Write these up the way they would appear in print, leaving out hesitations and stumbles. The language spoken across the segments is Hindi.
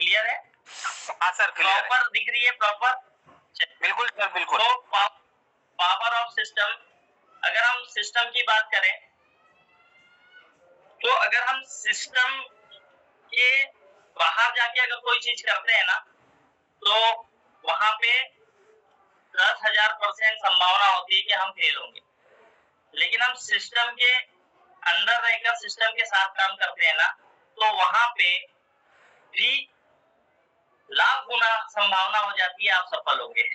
क्लियर है? हाँ सर क्लियर है। प्रॉपर दिख रही है? प्रॉपर, बिल्कुल सर बिल्कुल। तो पावर ऑफ सिस्टम, अगर हम सिस्टम की बात करें तो अगर हम सिस्टम के बाहर जाके अगर कोई चीज करते हैं ना तो वहां पे 10,000% संभावना होती है कि हम फेल होंगे। लेकिन हम सिस्टम के अंदर रहकर सिस्टम के साथ काम करते हैं ना तो वहां पे भी लाख गुना संभावना हो जाती है आप सफल होंगे।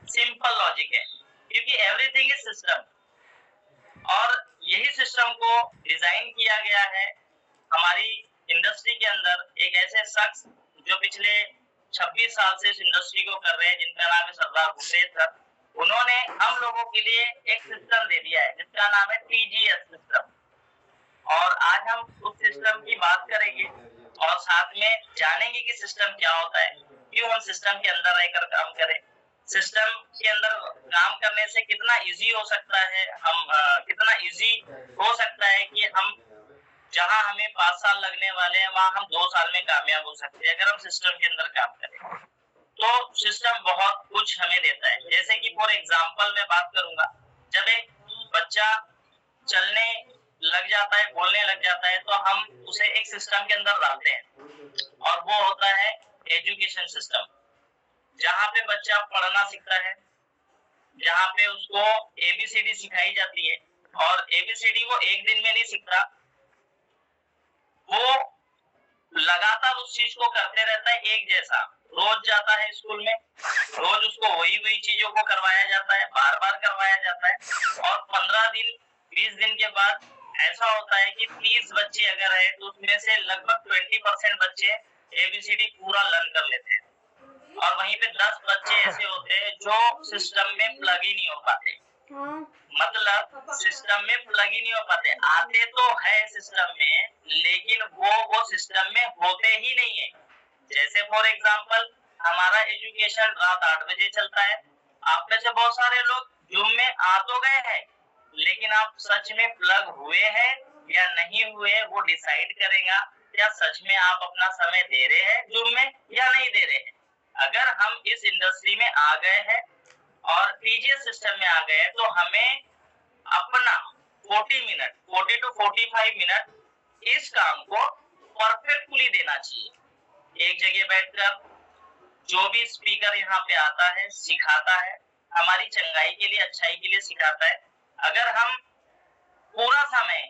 सिंपल लॉजिक है, क्योंकि एवरीथिंग इज सिस्टम और यही सिस्टम को डिजाइन किया गया है हमारी इंडस्ट्री के अंदर एक ऐसे शख्स जो पिछले 26 साल से इस इंडस्ट्री को कर रहे हैं, जिनका नाम है सरदार भूपेश सर। उन्होंने हम लोगों के लिए एक सिस्टम दे दिया है जिसका नाम है TGS सिस्टम। और आज हम उस सिस्टम की बात करेंगे और साथ में जानेंगे कि सिस्टम क्या होता है, क्यों हम सिस्टम के अंदर रहकर काम करें, सिस्टम के अंदर काम करने से कितना इजी हो सकता है, कितना इजी हो सकता है कि हम जहां हमें 5 साल लगने वाले हैं वहां हम 2 साल में कामयाब हो सकते हैं अगर हम सिस्टम के अंदर काम करें। तो सिस्टम बहुत कुछ हमें देता है। जैसे कि फॉर एग्जांपल मैं बात करूंगा, जब एक बच्चा चलने लग जाता है, बोलने लग जाता है, तो हम उसे एक सिस्टम के अंदर डालते हैं और वो होता है एजुकेशन सिस्टम। जहाँ पे बच्चा पढ़ना सीखता है, जहाँ पे उसको ABCD सिखाई जाती है और ABCD वो एक दिन में नहीं सीखता, वो लगातार उस चीज को करते रहता है एक जैसा। रोज जाता है स्कूल में, रोज उसको वही चीजों को करवाया जाता है, बार बार करवाया जाता है और 15 दिन 20 दिन के बाद ऐसा होता है कि 30 बच्चे अगर है तो उसमें से लगभग 20% बच्चे ABCD पूरा लर्न कर लेते हैं और वहीं पे 10 बच्चे ऐसे होते हैं जो सिस्टम में प्लग ही नहीं हो पाते। मतलब सिस्टम में प्लग ही नहीं हो पाते, आते तो है सिस्टम में लेकिन वो सिस्टम में होते ही नहीं है। जैसे फॉर एग्जांपल हमारा एजुकेशन रात 8 बजे चलता है, आप में से बहुत सारे लोग जूम में आ तो गए हैं लेकिन आप सच में प्लग हुए हैं या नहीं हुए वो डिसाइड करेगा क्या सच में आप अपना समय दे रहे हैं जूम में या नहीं दे रहे हैं। अगर हम इस इंडस्ट्री में आ गए हैं और TGS सिस्टम में आ गए हैं तो हमें अपना 40 to 45 मिनट इस काम को परफेक्टली देना चाहिए। एक जगह बैठकर जो भी स्पीकर यहाँ पे आता है सिखाता है, हमारी चंगाई के लिए अच्छाई के लिए सिखाता है। अगर हम पूरा समय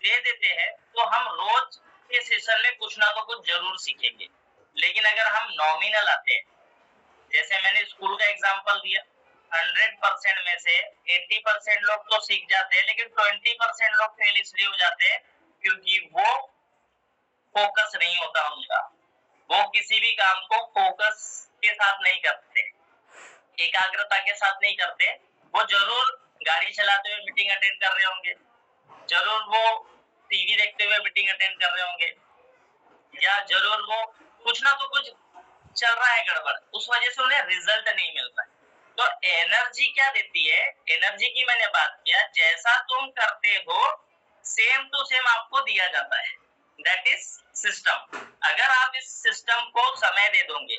दे देते हैं तो हम रोज के सेशन में कुछ ना तो कुछ जरूर सीखेंगे। लेकिन अगर हम नॉमिनल आते हैं, जैसे मैंने स्कूल का एग्जांपल दिया, 100% में से 80% लोग तो सीख जाते हैं लेकिन 20% लोग फेल इसलिए हो जाते हैं क्योंकि वो फोकस नहीं होता उनका, वो किसी भी काम को फोकस के साथ नहीं करते, एकाग्रता के साथ नहीं करते। वो जरूर गाड़ी चलाते हुए मीटिंग अटेंड कर रहे होंगे, जरूर वो टीवी देखते हुए मीटिंग अटेंड कर रहे होंगे, या जरूर वो कुछ ना तो कुछ चल रहा है गड़बड़, उस वजह से उन्हें रिजल्ट नहीं मिलता। तो एनर्जी क्या देती है, एनर्जी की मैंने बात किया, जैसा तुम करते हो सेम टू सेम आपको दिया जाता है, दैट इज सिस्टम। अगर आप इस सिस्टम को समय दे दोगे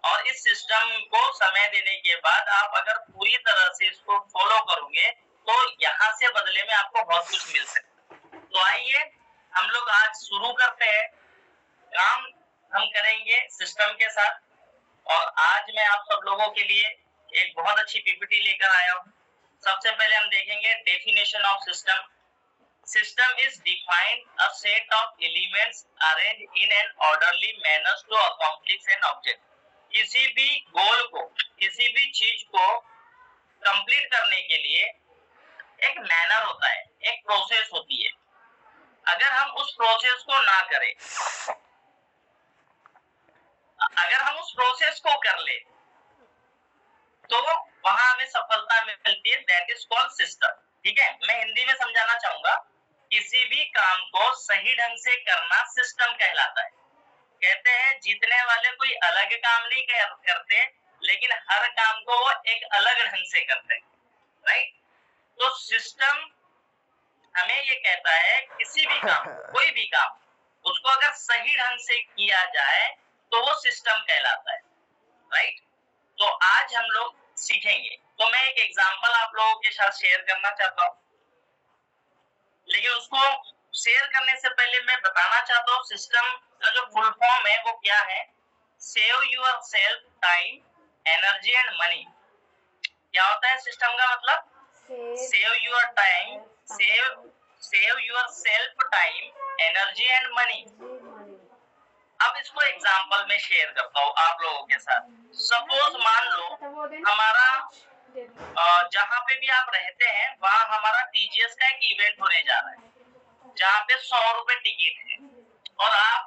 और इस सिस्टम को समय देने के बाद आप अगर पूरी तरह से इसको फॉलो करोगे तो यहाँ से बदले में आपको बहुत कुछ मिल सकता है। तो आइए हम लोग आज शुरू करते हैं, काम हम करेंगे सिस्टम के साथ। और आज मैं आप सब लोगों के लिए एक बहुत अच्छी PPT लेकर आया हूँ। सबसे पहले हम देखेंगे definition of system. System is defined a set of elements arranged in an orderly manner to accomplish an object। किसी भी गोल को, किसी भी चीज को कंप्लीट करने के लिए एक मैनर होता है, एक प्रोसेस होती है। अगर हम उस प्रोसेस को ना करें, अगर हम उस प्रोसेस को कर ले तो वहां हमें सफलता मिलती है, दैट इज कॉल्ड सिस्टम। ठीक है, मैं हिंदी में समझाना चाहूंगा, किसी भी काम को सही ढंग से करना सिस्टम कहलाता है। कहते हैं जीतने वाले कोई अलग काम नहीं करते लेकिन हर काम को वो एक अलग ढंग से करते हैं, राइट। तो सिस्टम हमें ये कहता है किसी भी काम, कोई भी काम, उसको अगर सही ढंग से किया जाए तो वो सिस्टम कहलाता है, राइट। तो आज हम लोग सीखेंगे। तो मैं एक एग्जांपल आप लोगों के साथ शेयर करना चाहता हूँ, लेकिन उसको शेयर करने से पहले मैं बताना चाहता हूँ सिस्टम का जो फुल फॉर्म है वो क्या है। Save your self time, energy and money. क्या होता है सिस्टम का मतलब? Save your time, save your self time, energy and money. अब इसको एग्जांपल में शेयर करता हूँ आप लोगों के साथ। सपोज मान लो हमारा जहाँ पे भी आप रहते हैं वहाँ हमारा टीजीएस का एक इवेंट होने जा रहा है, जहाँ पे 100 रुपए टिकट है और आप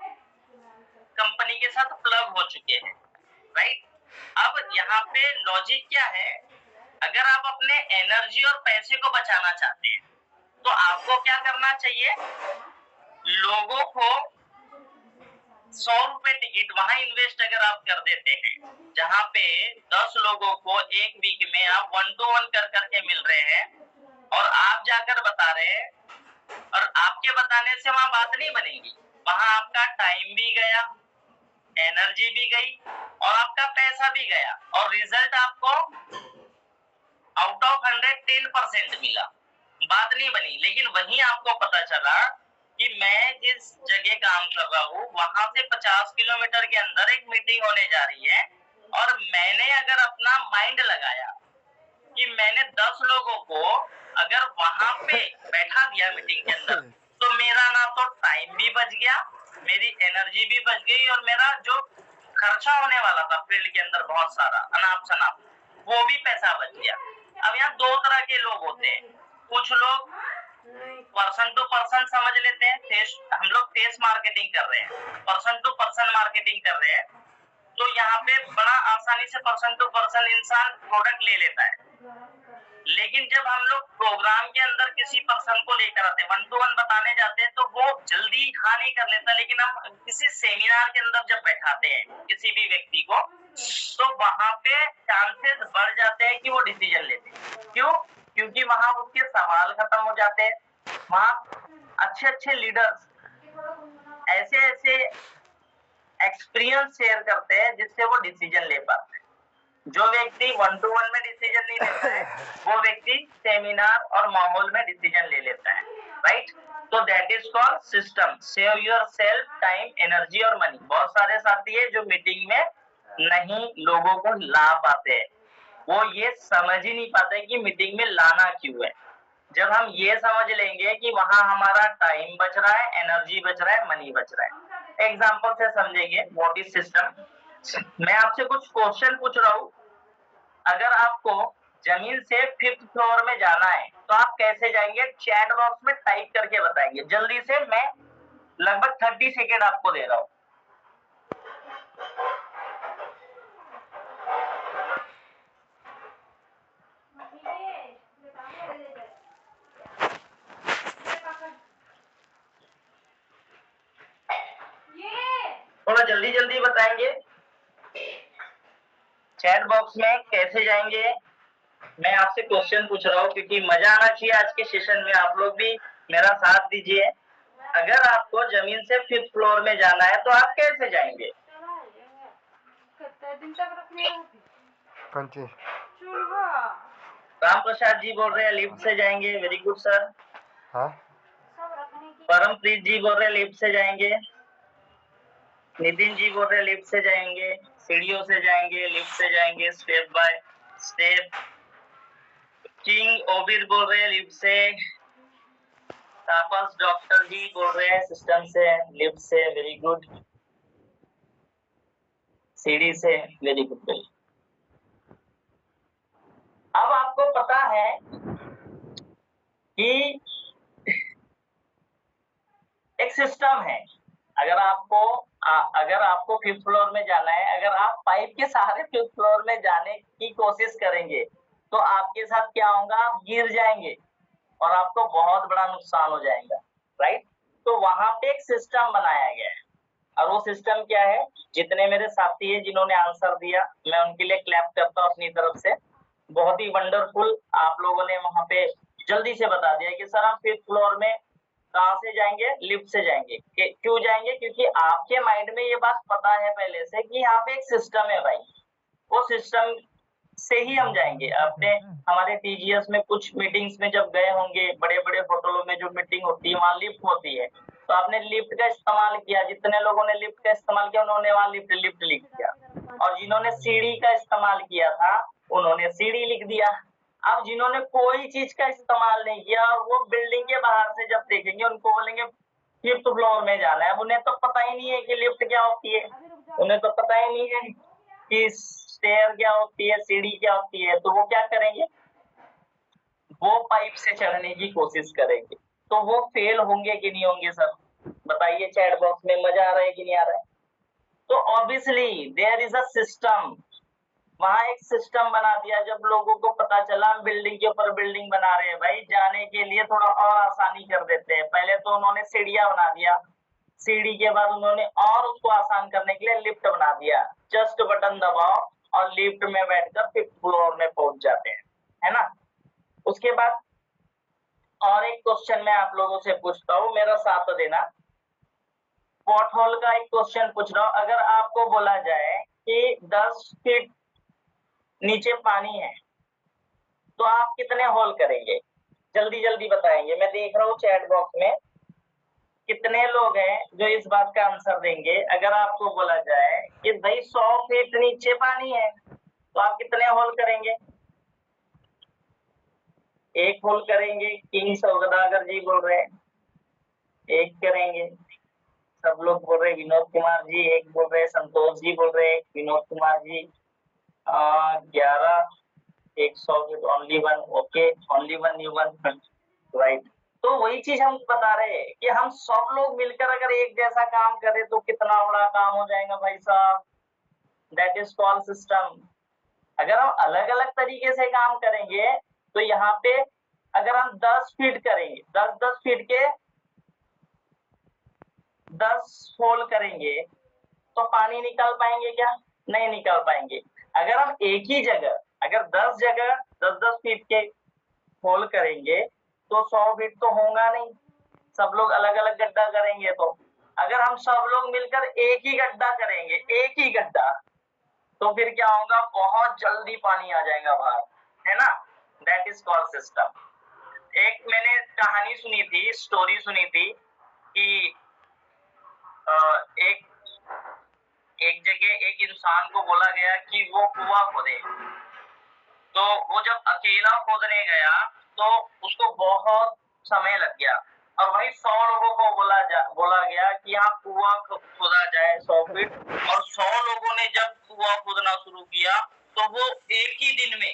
कंपनी के साथ प्लग हो चुके हैं, राइट। अब यहाँ पे लॉजिक क्या है, अगर आप अपने एनर्जी और पैसे को बचाना चाहते हैं तो आपको क्या करना चाहिए, लोगों को 100 रुपए टिकट वहां इन्वेस्ट अगर आप कर देते हैं जहाँ पे 10 लोगों को एक वीक में आप 1 to 1 कर करके मिल रहे हैं और आप जाकर बता रहे हैं, और आपके बताने से वहां बात नहीं बनेगी, वहां आपका टाइम भी गया, एनर्जी भी गई और आपका पैसा भी गया, और रिजल्ट आपको आउट ऑफ 100 10% मिला, बात नहीं बनी। लेकिन वहीं आपको पता चला कि मैं जिस जगह काम कर रहा हूँ वहां से 50 किलोमीटर के अंदर एक मीटिंग होने जा रही है, और मैंने अगर अपना माइंड लगाया कि मैंने 10 लोगों को अगर वहां पे बैठा दिया मीटिंग के अंदर, तो मेरा ना तो टाइम भी बच गया, मेरी एनर्जी भी बच गई, और मेरा जो खर्चा होने वाला था फील्ड के अंदर बहुत सारा अनाप शनाप, वो भी पैसा बच गया। अब यहाँ दो तरह के लोग होते हैं, कुछ लोग पर्सन टू पर्सन समझ लेते हैं, हम लोग फेस मार्केटिंग कर रहे हैं, पर्सन टू पर्सन मार्केटिंग कर रहे हैं, तो यहाँ पे बड़ा आसानी से पर्सन टू पर्सन इंसान प्रोडक्ट ले लेता है। लेकिन जब हम लोग प्रोग्राम के अंदर किसी पर्सन को लेकर आते हैं, 1 to 1 बताने जाते हैं, तो वो जल्दी हाँ नहीं कर लेता। लेकिन हम किसी सेमिनार के अंदर जब बैठाते हैं किसी भी व्यक्ति को, तो वहां पे चांसेस बढ़ जाते हैं कि वो डिसीजन लेते हैं। क्यों? क्योंकि वहां उसके सवाल खत्म हो जाते हैं, वहां अच्छे अच्छे लीडर्स ऐसे ऐसे एक्सपीरियंस शेयर करते हैं जिससे वो डिसीजन ले पाते हैं। जो व्यक्ति 1 to 1 में डिसीजन नहीं लेता है वो व्यक्ति सेमिनार और माहौल में डिसीजन ले लेता है, राइट। तो that is called system, save your self time, energy और मनी। बहुत सारे साथी है जो मीटिंग में नहीं लोगों को ला पाते हैं, वो ये समझ ही नहीं पाते कि मीटिंग में लाना क्यों है। जब हम ये समझ लेंगे कि वहां हमारा टाइम बच रहा है, एनर्जी बच रहा है, मनी बच रहा है, एग्जाम्पल से समझेंगे व्हाट इज सिस्टम। मैं आपसे कुछ क्वेश्चन पूछ रहा हूँ, अगर आपको जमीन से 5th फ्लोर में जाना है तो आप कैसे जाएंगे? चैट बॉक्स में टाइप करके बताएंगे जल्दी से। मैं लगभग 30 सेकेंड आपको दे रहा हूँ। थोड़ा जल्दी जल्दी बताएंगे। चैट बॉक्स में कैसे जाएंगे? मैं आपसे क्वेश्चन पूछ रहा हूँ क्योंकि मजा आना चाहिए आज के सेशन में, आप लोग भी मेरा साथ दीजिए। अगर आपको जमीन से 5th फ्लोर में जाना है तो आप कैसे जाएंगे? राम प्रसाद जी बोल रहे हैं लिफ्ट से जाएंगे, वेरी गुड सर। परमप्रीत जी बोल रहे हैं लिफ्ट से जाएंगे। नितिन जी बोल रहे हैं लिफ्ट से जाएंगे, सीढ़ियों से जाएंगे, लिफ्ट से जाएंगे, स्टेप बाय स्टेप। किंग ओबिर बोल रहे हैं लिफ्ट से। तापस डॉक्टर जी बोल रहे हैं सिस्टम से, लिफ्ट से, वेरी गुड। सीढ़ी से, वेरी गुड। अब आपको पता है कि एक सिस्टम है। अगर आपको 5th फ्लोर में जाना है, अगर आप पाइप के सहारे 5th फ्लोर में जाने की कोशिश करेंगे तो आपके साथ क्या होगा? आप गिर जाएंगे और आपको बहुत बड़ा नुकसान हो जाएगा, राइट। तो वहां पे एक सिस्टम बनाया गया है, और वो सिस्टम क्या है? जितने मेरे साथी हैं जिन्होंने आंसर दिया, मैं उनके लिए क्लैप करता हूँ अपनी तरफ से। बहुत ही वंडरफुल आप लोगों ने वहां पे जल्दी से बता दिया कि सर हम 5th फ्लोर में कहाँ से जाएंगे? लिफ्ट से जाएंगे। क्यों जाएंगे? क्योंकि आपके माइंड में ये बात पता है पहले से कि यहाँ पे एक सिस्टम है भाई, वो सिस्टम से ही हम जाएंगे। आपने हमारे टीजीएस में कुछ मीटिंग्स में जब गए होंगे, बड़े बड़े होटलों में जो मीटिंग होती है वहां लिफ्ट होती है, तो आपने लिफ्ट का इस्तेमाल किया। जितने लोगों ने लिफ्ट का इस्तेमाल किया उन्होंने वहां लिफ्ट लिफ्ट लिख दिया, और जिन्होंने सीढ़ी का इस्तेमाल किया था उन्होंने सीढ़ी लिख दिया। अब जिन्होंने कोई चीज का इस्तेमाल नहीं किया और वो बिल्डिंग के बाहर से जब देखेंगे उनको बोलेंगे फिफ्थ फ्लोर में जाना है, उन्हें तो पता ही नहीं है कि लिफ्ट क्या होती है, उन्हें तो पता ही नहीं है कि स्टेयर क्या होती है, सीढ़ी क्या होती है। तो वो क्या करेंगे? वो पाइप से चढ़ने की कोशिश करेंगे। तो वो फेल होंगे कि नहीं होंगे सर? बताइए चैट बॉक्स में। मजा आ रहा है कि नहीं आ रहा है? तो obviously there is a system. वहां एक सिस्टम बना दिया। जब लोगों को पता चला हम बिल्डिंग के ऊपर बिल्डिंग बना रहे हैं भाई, जाने के लिए थोड़ा और आसानी कर देते हैं। पहले तो उन्होंने सीढ़ियां बना दिया, सीढ़ी के बाद उन्होंने और उसको आसान करने के लिए लिफ्ट बना दिया। जस्ट बटन दबाओ और लिफ्ट में बैठकर फिफ्थ फ्लोर में पहुंच जाते हैं, है ना? उसके बाद और एक क्वेश्चन मैं आप लोगों से पूछता हूँ, मेरा साथ देना। पॉट होल का एक क्वेश्चन पूछ रहा हूँ। अगर आपको बोला जाए कि 10 फीट नीचे पानी है तो आप कितने होल करेंगे? जल्दी जल्दी बताएंगे। मैं देख रहा हूँ चैट बॉक्स में कितने लोग हैं जो इस बात का आंसर देंगे। अगर आपको बोला जाए कि भाई 100 फीट नीचे पानी है तो आप कितने होल करेंगे? एक होल करेंगे, किंग सौदागर जी बोल रहे हैं, एक करेंगे। सब लोग बोल रहे, विनोद कुमार जी एक बोल रहे, संतोष जी बोल रहे, Vinod Kumar ji 11, 100 feet only one. Okay, only one you one, right. तो वही चीज हम बता रहे हैं कि हम सब लोग मिलकर अगर एक जैसा काम करें तो कितना बड़ा काम हो जाएगा भाई साहब। That is called system. अगर हम अलग अलग तरीके से काम करेंगे तो यहाँ पे अगर हम 10 फीट करेंगे, 10-10 फीट के 10 होल करेंगे तो पानी निकाल पाएंगे क्या? नहीं निकाल पाएंगे। अगर हम एक ही जगह, अगर 10 जगह 10-10 फीट के होल करेंगे तो 100 फीट तो होगा नहीं। सब लोग अलग अलग गड्ढा करेंगे। तो अगर हम सब लोग मिलकर एक ही गड्ढा करेंगे, एक ही गड्ढा, तो फिर क्या होगा? बहुत जल्दी पानी आ जाएगा बाहर, है ना? That is called system. एक मैंने कहानी सुनी थी, स्टोरी सुनी थी कि एक एक जगह एक इंसान को बोला गया कि वो कुआं खोदे। तो वो जब अकेला खोदने गया तो उसको बहुत समय लग गया, और वही 100 लोगों को बोला गया कि यहाँ कुआं खोदा जाए 100 फीट। और 100 लोगों ने जब कुआं खोदना शुरू किया तो वो एक ही दिन में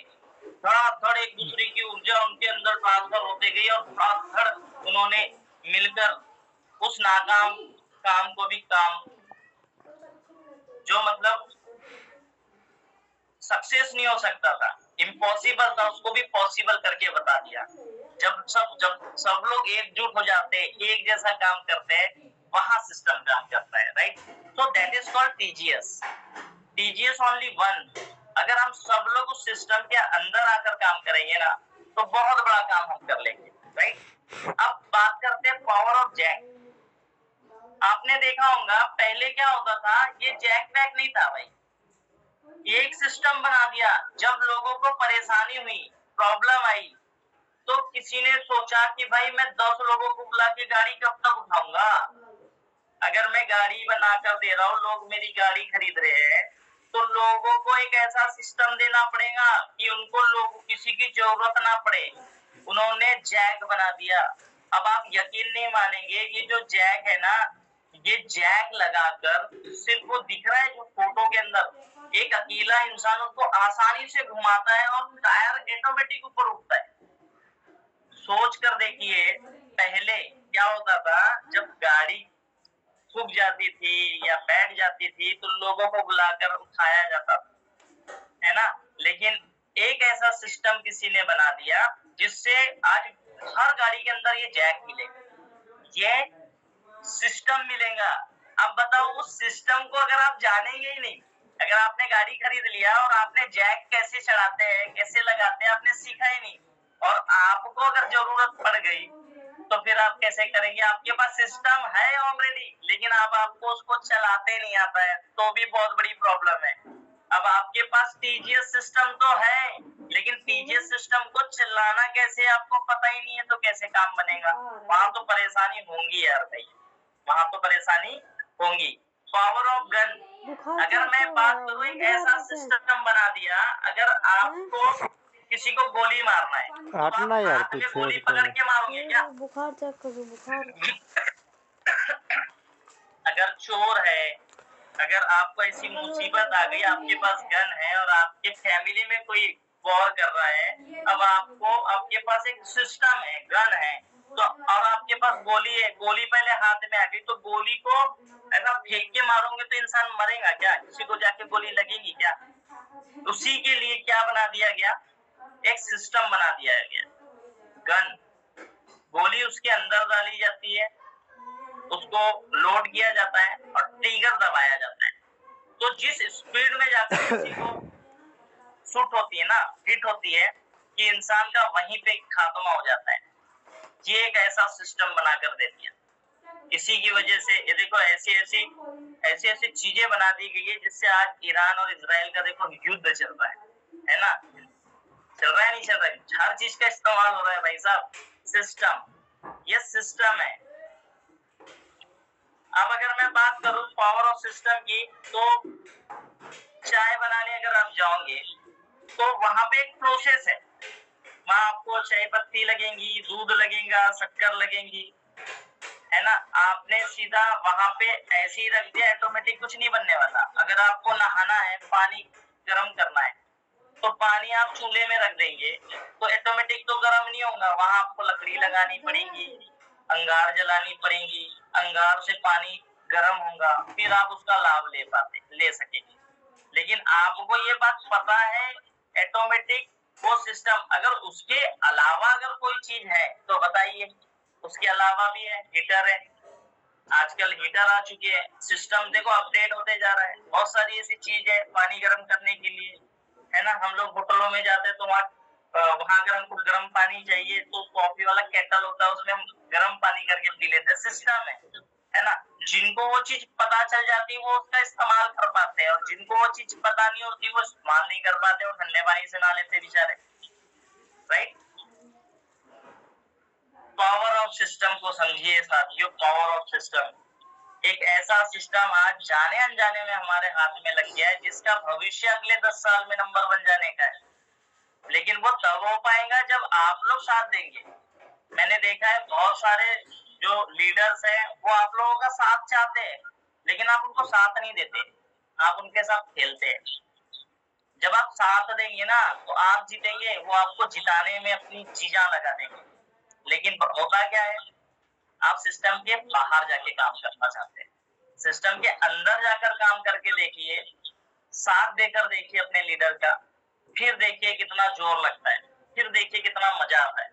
धड़ाधड़ एक दूसरे की ऊर्जा उनके अंदर ट्रांसफर होते गई, और धड़ाधड़ उन्होंने मिलकर उस नाकाम काम को भी काम, जो मतलब सक्सेस नहीं हो सकता था, इम्पॉसिबल था, उसको भी पॉसिबल करके बता दिया। जब सब लोग एकजुट हो जाते हैं, एक जैसा काम करते हैं, वहां सिस्टम काम करता है, right? So that is called TGS. TGS only one. अगर हम सब लोग उस सिस्टम के अंदर आकर काम करेंगे ना तो बहुत बड़ा काम हम कर लेंगे, राइट? अब बात करते हैं पावर ऑफ जैक। आपने देखा होगा पहले क्या होता था, ये जैक वैक नहीं था भाई, एक सिस्टम बना दिया। जब लोगों को परेशानी हुई, प्रॉब्लम आई, तो किसी ने सोचा कि भाई मैं 10 लोगों को बुला के गाड़ी कब तक उठाऊंगा? अगर मैं गाड़ी बनाकर दे रहा हूँ, लोग मेरी गाड़ी खरीद रहे हैं, तो लोगों को एक ऐसा सिस्टम देना पड़ेगा कि उनको लोग किसी की जरूरत ना पड़े। उन्होंने जैक बना दिया। अब आप यकीन नहीं मानेंगे, ये जो जैक है ना, ये जैक लगाकर सिर्फ वो दिख रहा है जो फोटो के अंदर, एक अकेला इंसान उसको आसानी से घुमाता है और टायर ऑटोमेटिक ऊपर उठता है। सोच कर देखिए पहले क्या होता था, जब गाड़ी सूख जाती थी या बैठ जाती थी तो लोगों को बुलाकर उठाया जाता था, है ना? लेकिन एक ऐसा सिस्टम किसी ने बना दिया जिससे आज हर गाड़ी के अंदर ये जैक मिलेगा, ये सिस्टम मिलेगा। अब बताओ उस सिस्टम को अगर आप जानेंगे ही नहीं, अगर आपने गाड़ी खरीद लिया और आपने जैक कैसे चढ़ाते हैं, कैसे लगाते हैं, आपने सीखा ही नहीं, और आपको अगर जरूरत पड़ गई तो फिर आप कैसे करेंगे? आपके पास सिस्टम है ऑलरेडी, लेकिन अब आपको उसको चलाते नहीं आता है, तो भी बहुत बड़ी प्रॉब्लम है। अब आपके पास टीजीएस सिस्टम तो है, लेकिन टीजीएस सिस्टम को चलाना कैसे आपको पता ही नहीं है, तो कैसे काम बनेगा? वहां तो परेशानी होंगी यार भाई, वहां तो परेशानी होंगी। पावर ऑफ गन, अगर मैं बात करूं, एक ऐसा सिस्टम बना दिया, अगर आपको किसी को गोली मारना है तो आप हाथ में गोली पकड़ के मारोगे क्या? बुखार चेक करो, बुखार। अगर चोर है, अगर आपको ऐसी मुसीबत आ गई, आपके पास गन है और आपके फैमिली में कोई वॉर कर रहा है, अब आपके पास एक सिस्टम है, गन है, तो और आपके पास गोली है, गोली पहले हाथ में आ गई, तो गोली को ऐसा फेंक के मारोगे तो इंसान मरेगा क्या? किसी को जाके गोली लगेगी क्या? उसी के लिए क्या बना दिया गया, एक सिस्टम बना दिया गया, गन। गोली उसके अंदर डाली जाती है, उसको लोड किया जाता है और ट्रिगर दबाया जाता है, तो जिस स्पीड में जाकर किसी को शूट होती है ना, हिट होती है, कि इंसान का वहीं पे खात्मा हो जाता है। ये एक ऐसा सिस्टम बनाकर दे दिया। इसी की वजह से ये देखो ऐसी चीजें बना दी गई है, जिससे आज ईरान और इजराइल का देखो युद्ध चल रहा है ना? चल रहा है, नहीं चल रहा है? हर चीज का इस्तेमाल हो रहा है भाई साहब, सिस्टम, ये सिस्टम है। अब अगर मैं बात करूं पावर ऑफ सिस्टम की, तो चाय बनाने अगर आप जाओगे तो वहां पे एक प्रोसेस है, वहां आपको चाय पत्ती लगेंगी, दूध लगेगा, शक्कर लगेंगी, है ना? आपने सीधा वहां पे ऐसे ही रख दिया, ऑटोमेटिक कुछ नहीं बनने वाला। अगर आपको नहाना है, पानी गर्म करना है, तो पानी आप चूल्हे में रख देंगे तो ऑटोमेटिक तो गर्म नहीं होगा, वहां आपको लकड़ी लगानी पड़ेगी, अंगार जलानी पड़ेगी, अंगार से पानी गर्म होगा, फिर आप उसका लाभ ले सकेंगे। लेकिन आपको ये बात पता है, ऑटोमेटिक वो सिस्टम, अगर उसके अलावा अगर कोई चीज है तो बताइए। उसके अलावा भी है, हीटर है, आजकल हीटर आ चुके हैं, सिस्टम देखो अपडेट होते जा रहा है। बहुत सारी ऐसी चीज है पानी गर्म करने के लिए, है ना? हम लोग होटलों में जाते हैं तो वहां अगर हमको गर्म पानी चाहिए तो कॉफी वाला केटल होता है, उसमें हम गर्म पानी करके पी लेते हैं, सिस्टम है ना? जिनको वो चीज पता चल जाती है वो उसका इस्तेमाल कर पाते हैं, और जिनको वो चीज पता नहीं होती वो इस्तेमाल नहीं कर पाते, और ठंडे पानी से नहा लेते बेचारे, राइट? पावर ऑफ सिस्टम को समझिए साथियों। पावर ऑफ सिस्टम एक ऐसा सिस्टम आज जाने अनजाने में हमारे हाथ में लग गया है, जिसका भविष्य अगले 10 साल में नंबर 1 जाने का है। लेकिन वो तब हो पाएगा जब आप लोग साथ देंगे। मैंने देखा है बहुत सारे जो लीडर्स हैं वो आप लोगों का साथ चाहते हैं, लेकिन आप उनको साथ नहीं देते, आप उनके साथ खेलते हैं। जब आप साथ देंगे ना तो आप जीतेंगे, वो आपको जिताने में अपनी जी जान लगा देंगे। लेकिन होता क्या है, आप सिस्टम के बाहर जाके काम करना चाहते हैं, सिस्टम के अंदर जाकर काम करके देखिए, साथ देकर देखिए अपने लीडर का, फिर देखिए कितना जोर लगता है, फिर देखिए कितना मजा आता है,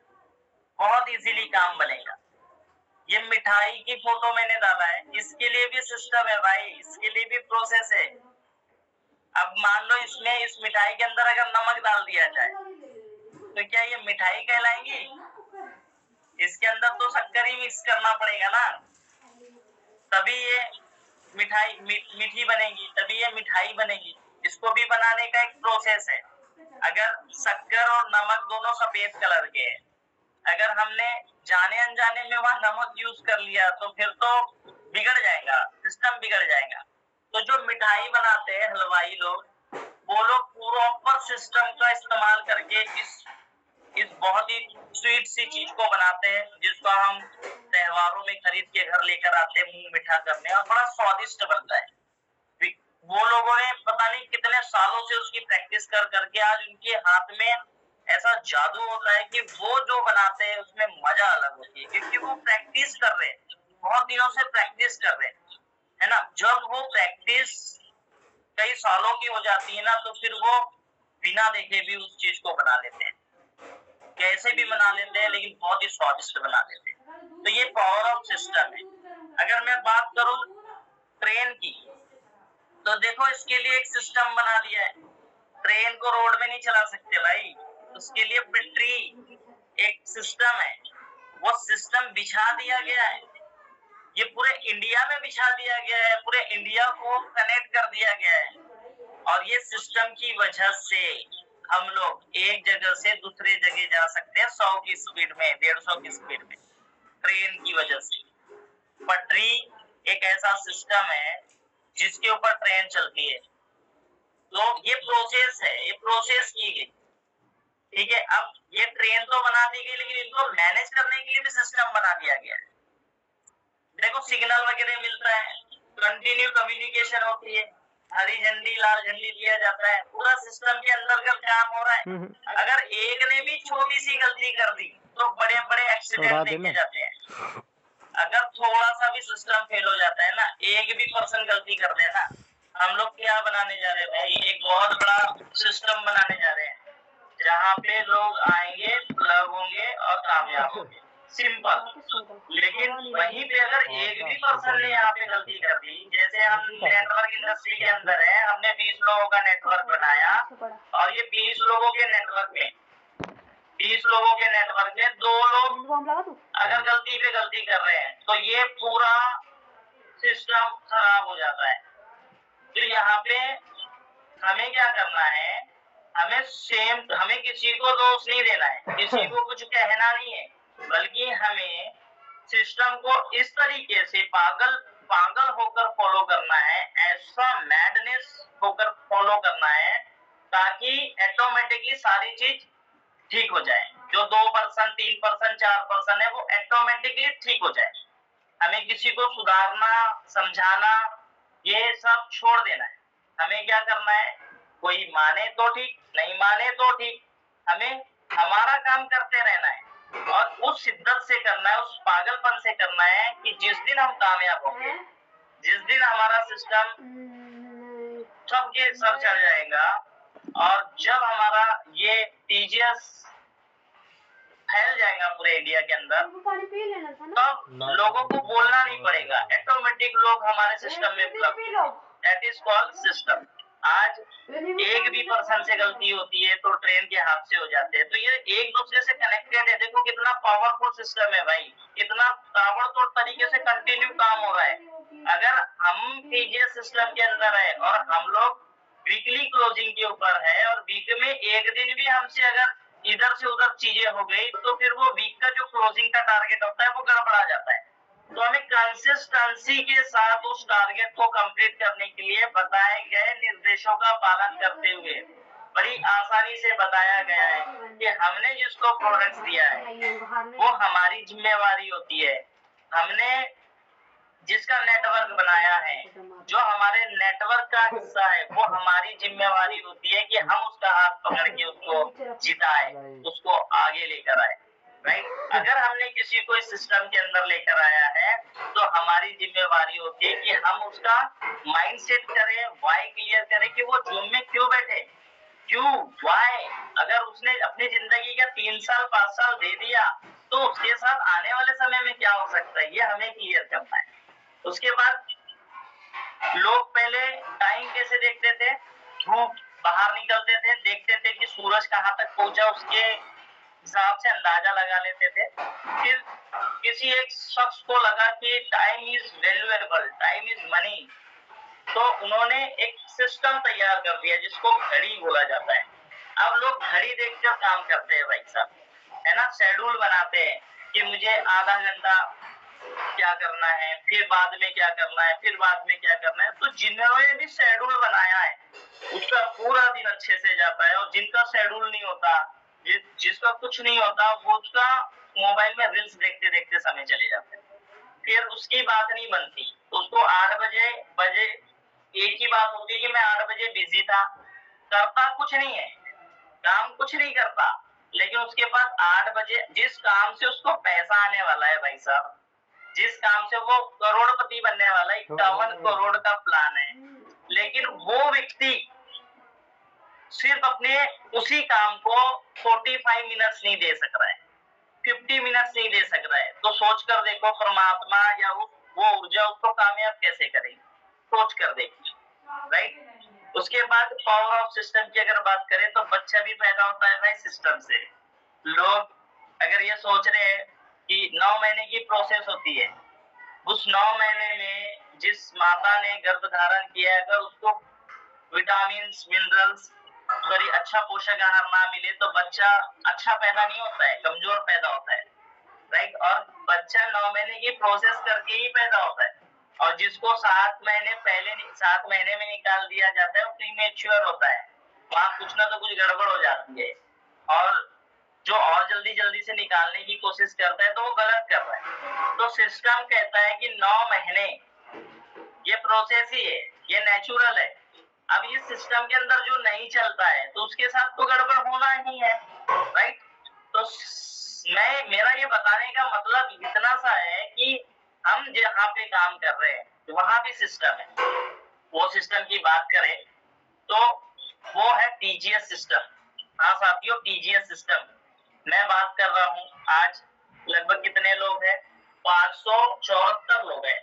बहुत इजीली काम बनेगा। ये मिठाई की फोटो मैंने डाला है, इसके लिए भी सिस्टम है भाई, इसके लिए भी प्रोसेस है। अब मान लो इसमें इस मिठाई के अंदर अगर नमक डाल दिया जाए तो क्या ये मिठाई कहलाएंगी? इसके अंदर तो शक्कर ही मिक्स करना पड़ेगा ना, तभी ये मिठाई मीठी बनेगी, तभी ये मिठाई बनेगी। इसको भी बनाने का एक प्रोसेस है। अगर शक्कर और नमक दोनों सफेद कलर के हैं, अगर हमने जाने अनजाने में वहां नमक यूज कर लिया तो फिर तो बिगड़ जाएगा, सिस्टम बिगड़ जाएगा। तो जो मिठाई बनाते हैं हलवाई लोग, वो लोग प्रॉपर सिस्टम का इस्तेमाल करके इस बहुत ही स्वीट सी चीज को बनाते हैं, जिसको हम त्योहारों में खरीद के घर लेकर आते हैं मुंह मीठा करने, और बड़ा स्वादिष्ट बनता है। वो लोगों ने पता नहीं कितने सालों से उसकी प्रैक्टिस कर करके आज उनके हाथ में ऐसा जादू होता है कि वो जो बनाते हैं उसमें मजा अलग होती है, क्योंकि वो प्रैक्टिस कर रहे हैं, बहुत दिनों से प्रैक्टिस कर रहे हैं, है ना? जब वो प्रैक्टिस कई सालों की हो जाती है ना, तो फिर वो बिना देखे भी उस चीज को बना लेते हैं, कैसे भी बना लेते हैं, लेकिन बहुत ही स्वादिष्ट बना लेते हैं। तो ये पावर ऑफ सिस्टम है। अगर मैं बात करूं ट्रेन की, तो देखो इसके लिए एक सिस्टम बना दिया है। ट्रेन को रोड में नहीं चला सकते भाई, उसके लिए पटरी एक सिस्टम है, वो सिस्टम बिछा दिया गया है, ये पूरे इंडिया में बिछा दिया गया है, पूरे इंडिया को कनेक्ट कर दिया गया है। और ये सिस्टम की वजह से हम लोग एक जगह से दूसरे जगह जा सकते हैं 100 की स्पीड में, 150 की स्पीड में, ट्रेन की वजह से। पटरी एक ऐसा सिस्टम है जिसके ऊपर ट्रेन चलती है। तो ये प्रोसेस है, ये प्रोसेस की गई, ठीक है। अब ये ट्रेन तो बना दी गई, लेकिन इनको मैनेज करने के लिए भी सिस्टम बना दिया गया है। देखो सिग्नल वगैरह मिलता है, कंटिन्यू कम्युनिकेशन होती है, हरी झंडी लाल झंडी दिया जाता है, पूरा सिस्टम के अंतर्गत काम हो रहा है। अगर एक ने भी छोटी सी गलती कर दी तो बड़े बड़े एक्सीडेंट देखे जाते हैं। अगर थोड़ा सा भी सिस्टम फेल हो जाता है ना, एक भी पर्सन गलती कर दे ना, हम लोग क्या बनाने जा रहे हैं भाई, एक बहुत बड़ा सिस्टम बनाने जा रहे हैं जहाँ पे लोग आएंगे, प्लग होंगे और कामयाब होंगे, सिंपल। लेकिन वहीं पे अगर एक भी पर्सन ने यहाँ पे गलती कर दी, जैसे हम नेटवर्क इंडस्ट्री के अंदर है, हमने 20 लोगों का नेटवर्क बनाया और ये 20 लोगों के नेटवर्क में 2 लोग अगर गलती पे गलती कर रहे हैं तो ये पूरा सिस्टम खराब हो जाता है। तो यहाँ पे हमें क्या करना है, हमें किसी को दोष नहीं देना है, किसी को कुछ कहना नहीं है, बल्कि हमें सिस्टम को इस तरीके से पागल होकर फॉलो करना है, ऐसा मैडनेस होकर फॉलो करना है ताकि ऑटोमेटिकली सारी चीज ठीक हो जाए। जो 2%, 3%, 4% है वो ऑटोमेटिकली ठीक हो जाए। हमें किसी को सुधारना, समझाना, ये सब छोड़ देना है। हमें क्या करना है, कोई माने तो ठीक, नहीं माने तो ठीक, हमें हमारा काम करते रहना है और उस शिद्दत से करना है, उस पागलपन से करना है कि जिस दिन हम कामयाब होंगे, जिस दिन हमारा सिस्टम सबके सर चढ़ जाएगा और जब हमारा ये टीजीएस फैल जाएगा पूरे इंडिया के अंदर, तब लोगों को बोलना नहीं पड़ेगा, ऑटोमेटिक लोग हमारे सिस्टम में दैट इज कॉल्ड सिस्टम। आज एक भी पर्सन से गलती होती है तो ट्रेन के हादसे हो जाते हैं। तो ये एक दूसरे से कनेक्टेड है। देखो कितना पावरफुल सिस्टम है भाई, कितना ताबड़तोड़ तरीके से कंटिन्यू काम हो रहा है। अगर हम टीजीएस सिस्टम के अंदर है और हम लोग वीकली क्लोजिंग के ऊपर है और वीक में एक दिन भी हमसे अगर इधर से उधर चीजें हो गई तो फिर वो वीक का जो क्लोजिंग का टारगेट होता है वो गड़बड़ा जाता है। तो हमें कंसिस्टेंसी के साथ उस टारगेट को कंप्लीट करने के लिए बताए गए निर्देशों का पालन करते हुए बड़ी आसानी से बताया गया है कि हमने जिसको प्रोडक्ट दिया है वो हमारी जिम्मेवारी होती है। हमने जिसका नेटवर्क बनाया है, जो हमारे नेटवर्क का हिस्सा है, वो हमारी जिम्मेवारी होती है कि हम उसका हाथ पकड़ के उसको जिताए, उसको आगे लेकर आए। राइट। अगर हमने किसी को इस सिस्टम के अंदर लेकर आया है तो हमारी जिम्मेवारी होती है कि हम उसका माइंड सेट करें, वाई क्लियर करें कि वो जूम में क्यों बैठे, क्यों, वाई। अगर उसने अपनी जिंदगी का 3 साल 5 साल दे दिया तो उसके साथ आने वाले समय में क्या हो सकता है, ये हमें क्लियर करना है। उसके बाद लोग पहले टाइम कैसे देखते थे, धूप बाहर निकलते थे, देखते थे कि सूरज कहाँ तक पहुंचा, उसके हिसाब से अंदाजा लगा लेते थे। फिर किसी एक शख्स को लगा कि time is valuable, time is money, तो उन्होंने एक सिस्टम तैयार कर दिया जिसको घड़ी बोला जाता है। अब लोग घड़ी देखकर काम करते हैं भाई साहब, है ना, शेड्यूल बनाते हैं कि मुझे आधा घंटा क्या करना है, फिर बाद में क्या करना है, फिर बाद में क्या करना है। तो जिन्होंने भी शेड्यूल बनाया है उसका पूरा दिन अच्छे से जाता है और जिनका शेड्यूल नहीं होता, जिसका कुछ नहीं होता, वो उसका मोबाइल में रील्स देखते देखते समय चले जाते हैं। फिर उसकी बात नहीं बनती, उसको 8 बजे एक ही बात होती है कि मैं 8 बजे बिजी था, करता कुछ नहीं है, काम कुछ नहीं करता, लेकिन उसके पास 8 बजे जिस काम से उसको पैसा आने वाला है भाई साहब, जिस काम से वो करोड़पति बनने वाला है, 51 करोड़ का प्लान है, लेकिन वो व्यक्ति सिर्फ अपने उसी काम को 45 मिनट्स नहीं दे सक रहा है, 50 मिनट्स नहीं दे सक रहा है। तो सोच कर देखो परमात्मा या वो ऊर्जा उसको कामयाब कैसे करेगी, सोच कर देखिए। राइट। उसके बाद पावर ऑफ सिस्टम की अगर बात करें तो बच्चा भी पैदा होता है भाई सिस्टम से। लोग अगर ये सोच रहे हैं कि 9 महीने की प्रोसेस होती है। उस 9 महीने में जिस माता ने गर्भ धारण किया है, अगर उसको विटामिन मिनरल्स सॉरी अच्छा पोषक आहार ना मिले तो बच्चा अच्छा पैदा नहीं होता है, कमजोर पैदा होता है, राइट। और बच्चा 9 महीने की प्रोसेस करके ही पैदा होता है, और जिसको 7 महीने में निकाल दिया जाता है वो प्रीमेच्योर होता है, वहां कुछ ना तो कुछ गड़बड़ हो जाती है। और जो और जल्दी से निकालने की कोशिश करता है तो वो गलत कर रहा है। तो सिस्टम कहता है कि 9 महीने ये प्रोसेस ही है, ये नेचुरल है। अब ये सिस्टम के अंदर जो नहीं चलता है तो उसके साथ तो गड़बड़ होना ही है, राइट। तो मेरा ये बताने का मतलब इतना सा है कि हम जहाँ पे काम कर रहे हैं वहां भी सिस्टम है। वो सिस्टम की बात करें तो वो है टीजीएस सिस्टम। हाँ साथियों, टीजीएस सिस्टम मैं बात कर रहा हूँ। आज लगभग कितने लोग हैं? 574 लोग हैं,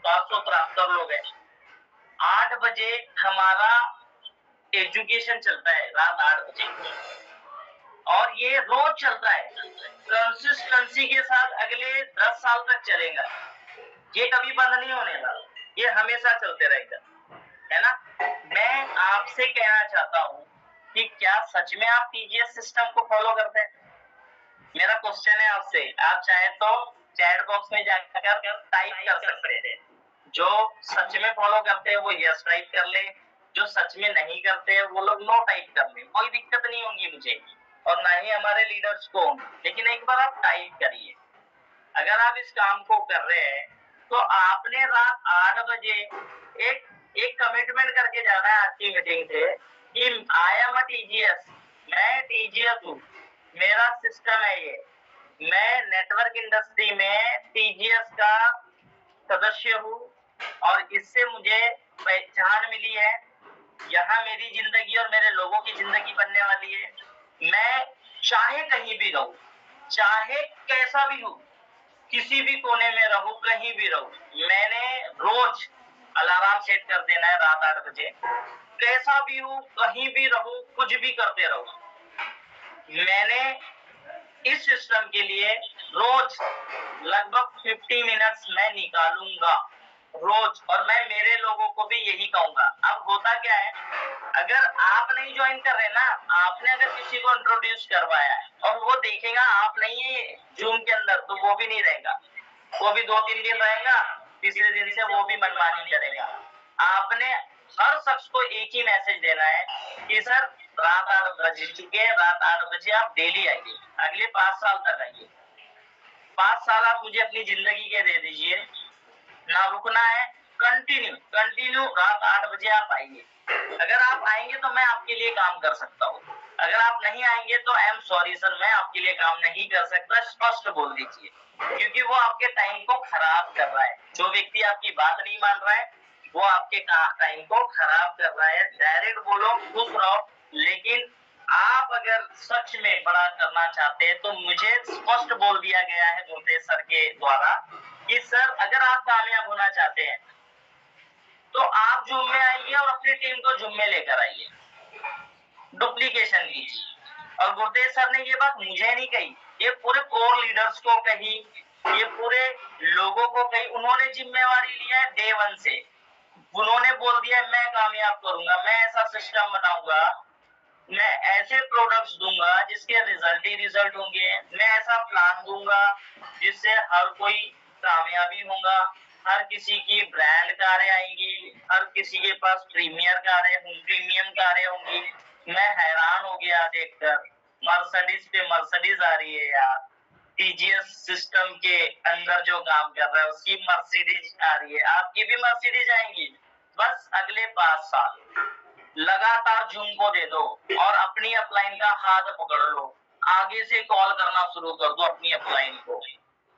573 लोग हैं। 8 बजे हमारा एजुकेशन चलता है, रात 8 बजे, और ये रोज चलता है कंसिस्टेंसी के साथ, अगले 10 साल तक चलेगा। ये कभी बंद नहीं होने वाला, ये हमेशा चलते रहेगा, है ना। मैं आपसे कहना चाहता हूँ कि क्या सच में आप टीजीएस सिस्टम को फॉलो करते हैं? मेरा क्वेश्चन है आपसे। आप चाहे तो चैट बॉक्स में जाकर टाइप कर सकते हैं। जो सच में फॉलो करते हैं वो यस टाइप कर ले, जो सच में नहीं करते हैं वो लोग नो टाइप कर ले। कोई दिक्कत नहीं होगी मुझे और ना ही हमारे लीडर्स को, लेकिन एक बार आप टाइप करिए। अगर आप इस काम को कर रहे हैं तो आपने रात 8 बजे एक कमिटमेंट करके जाना है आज की मीटिंग से कि आई एम अ टीजीएस, मैं टीजीएस हूँ, मेरा सिस्टम है ये, मैं नेटवर्क इंडस्ट्री में टीजीएस का सदस्य हूँ और इससे मुझे पहचान मिली है। यहाँ मेरी जिंदगी और मेरे लोगों की जिंदगी बनने वाली है। मैं चाहे कहीं भी रहूं, चाहे कैसा भी हूँ, किसी भी कोने में रहूं, कहीं भी रहूं, मैंने रोज अलार्म सेट कर देना है रात 8 बजे। कैसा भी हूँ, कहीं भी रहूं, कुछ भी करते रहूं, मैंने इस सिस्टम के लिए रोज लगभग 50 मिनट्स मैं निकालूंगा रोज, और मैं मेरे लोगों को भी यही कहूंगा। अब होता क्या है, अगर आप नहीं ज्वाइन कर रहे ना, आपने अगर किसी को इंट्रोड्यूस करवाया है और वो देखेगा आप नहीं है जूम के अंदर, तो वो भी नहीं रहेगा, वो भी 2-3 दिन रहेगा, तीसरे दिन से वो भी मनमानी करेगा। आपने हर शख्स को एक ही मैसेज देना है कि सर रात 8 बज चुके हैं, रात 8 बजे आप डेली आइए, अगले 5 साल तक आइए। 5 साल आप मुझे अपनी जिंदगी के दे दीजिए, ना रुकना है, कंटिन्यू रात 8 बजे आप आइए। अगर आप आएंगे तो मैं आपके लिए काम कर सकता हूँ, अगर आप नहीं आएंगे तो आई एम सॉरी सर, मैं आपके लिए काम नहीं कर सकता, स्पष्ट बोल दीजिए, क्योंकि वो आपके टाइम को खराब कर रहा है। जो व्यक्ति आपकी बात नहीं मान रहा है वो आपके टाइम को खराब कर रहा है। डायरेक्ट बोलो, खुश रहो, लेकिन आप अगर सच में बड़ा करना चाहते हैं तो मुझे स्पष्ट बोल दिया गया है गुरतेज सर के द्वारा कि सर अगर आप कामयाब होना चाहते हैं तो आप जूम में आइए और अपनी टीम को जूम में लेकर आइए, डुप्लीकेशन कीजिए। और गुरतेज सर ने ये बात मुझे नहीं कही, ये पूरे कोर लीडर्स को कही, ये पूरे लोगों को कही। उन्होंने जिम्मेवारी लिया है डे 1 से, उन्होंने बोल दिया मैं कामयाब करूंगा, मैं ऐसा सिस्टम बनाऊंगा, मैं ऐसे प्रोडक्ट्स दूंगा जिसके रिजल्ट ही रिजल्ट होंगे, मैं ऐसा प्लान दूंगा जिससे हर कोई कामयाबी होगा, हर किसी की ब्रांड कारें आएंगी, हर किसी के पास प्रीमियम कारें होंगी। मैं हैरान हो गया देखकर, मर्सिडीज पे मर्सिडीज आ रही है यार, टीजीएस सिस्टम के अंदर जो काम कर रहा है उसकी मर्सिडीज आ रही है, आपकी भी मर्सिडीज आएंगी। बस अगले 5 साल लगातार जूम को दे दो और अपनी अपलाइन का हाथ पकड़ लो, आगे से कॉल करना शुरू कर दो अपनी अपलाइन को,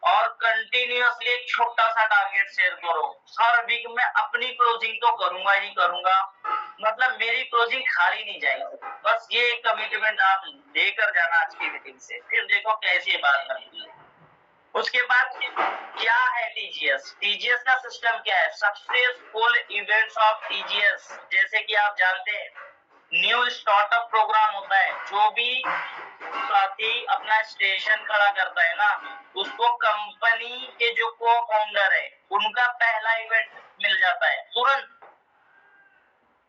और कंटिन्यूअसली एक छोटा सा टारगेट शेयर करो। हर वीक में अपनी क्लोजिंग तो करूंगा ही करूंगा, मतलब मेरी क्लोजिंग खाली नहीं जाएगी। बस ये कमिटमेंट आप लेकर जाना आज की मीटिंग से, फिर देखो कैसी बात बनेगी। उसके बाद क्या है टीजीएस? टीजीएस का सिस्टम क्या है? सक्सेसफुल इवेंट्स ऑफ टीजीएस, जैसे कि आप जानते हैं न्यू स्टार्टअप प्रोग्राम होता है, जो भी साथी अपना स्टेशन खड़ा करता है ना, उसको कंपनी के जो को फाउंडर है उनका पहला इवेंट मिल जाता है तुरंत।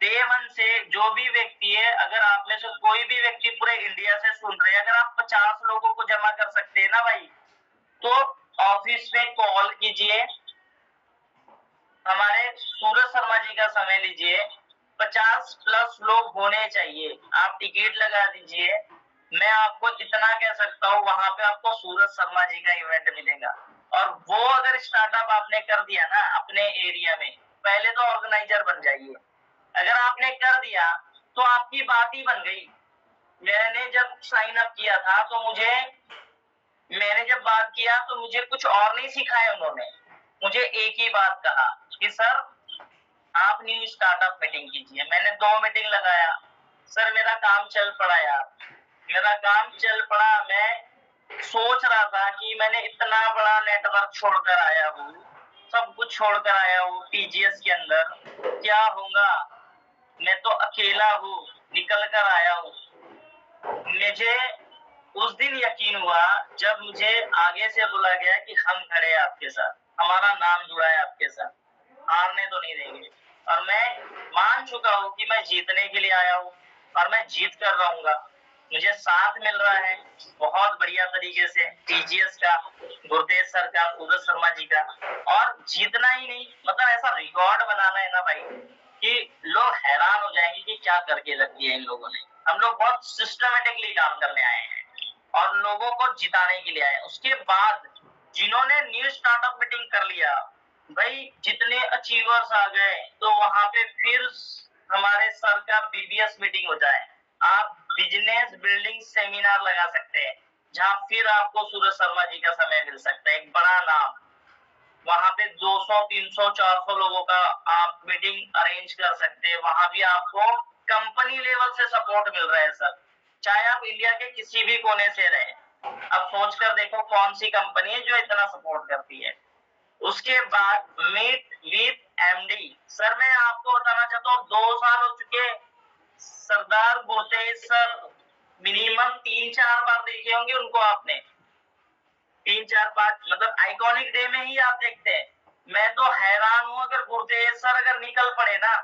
डे वन से जो भी व्यक्ति है, अगर आप में से कोई भी व्यक्ति पूरे इंडिया से सुन रहे हैं, अगर आप 50 लोगों को जमा कर सकते हैं ना भाई, तो ऑफिस में कॉल कीजिए, हमारे सूरज शर्मा जी का समय लीजिए, 50+ लोग होने चाहिए, आप टिकट लगा दीजिए। मैं आपको इतना कह सकता हूँ, वहां पे आपको सूरज शर्मा जी का इवेंट मिलेगा। और वो अगर स्टार्टअप आपने कर दिया ना अपने एरिया में, पहले तो ऑर्गेनाइजर बन जाइए। अगर आपने कर दिया तो आपकी बात ही बन गई। मैंने जब साइन अप किया था तो मैंने जब बात किया तो मुझे कुछ और नहीं सिखाया उन्होंने, मुझे एक ही बात कहा कि सर आप न्यू स्टार्टअप मीटिंग कीजिए। मैंने 2 मीटिंग लगाया सर, मेरा काम चल पड़ा यार, मेरा काम चल पड़ा। मैं सोच रहा था कि मैंने इतना बड़ा नेटवर्क छोड़कर आया हूँ, सब कुछ छोड़कर आया हूँ टीजीएस के अंदर, क्या होगा, मैं तो अकेला हूँ, निकल कर आया हूँ। मुझे उस दिन यकीन हुआ जब मुझे आगे से बोला गया कि हम खड़े हैं आपके साथ, हमारा नाम जुड़ा है आपके साथ, हारने तो नहीं देंगे। और मैं मान चुका हूँ कि मैं जीतने के लिए आया हूँ और मैं जीत कर रहूंगा। मुझे साथ मिल रहा है बहुत बढ़िया तरीके से टीजीएस का, गुरतेज सर का, सूरज शर्मा जी का। और जीतना ही नहीं, मतलब ऐसा रिकॉर्ड बनाना है ना भाई कि लोग हैरान हो जाएंगे कि क्या करके रख दिया इन लोगों ने। हम लोग बहुत सिस्टमेटिकली काम करने आए हैं और लोगों को जिताने के लिए आए। उसके बाद जिन्होंने न्यू स्टार्टअप मीटिंग कर लिया भाई, जितने अचीवर्स आ गए, तो वहां पे फिर हमारे सर का बीबीएस मीटिंग हो जाए, आप बिजनेस बिल्डिंग सेमिनार लगा सकते हैं, जहां फिर आपको सूरज शर्मा जी का समय मिल सकता है, एक बड़ा नाम। वहां पे 200, 300, 400 लोगों का आप मीटिंग अरेंज कर सकते हैं। वहां भी आपको कंपनी लेवल से सपोर्ट मिल रहा है सर, चाहे आप इंडिया के किसी भी कोने से रहे। अब सोच कर देखो कौन सी कंपनी है जो इतना सपोर्ट करती है। उसके बाद मीट विद एमडी, सर मैं आपको बताना चाहता हूँ 2 साल हो चुके, सरदार गुरतेज सर मिनिमम 3-4 बार देखे होंगे उनको आपने, 3-4-5, मतलब आइकॉनिक डे में ही आप देखते हैं। मैं तो हैरान हूं, अगर गुरतेज सर अगर निकल पड़े ना,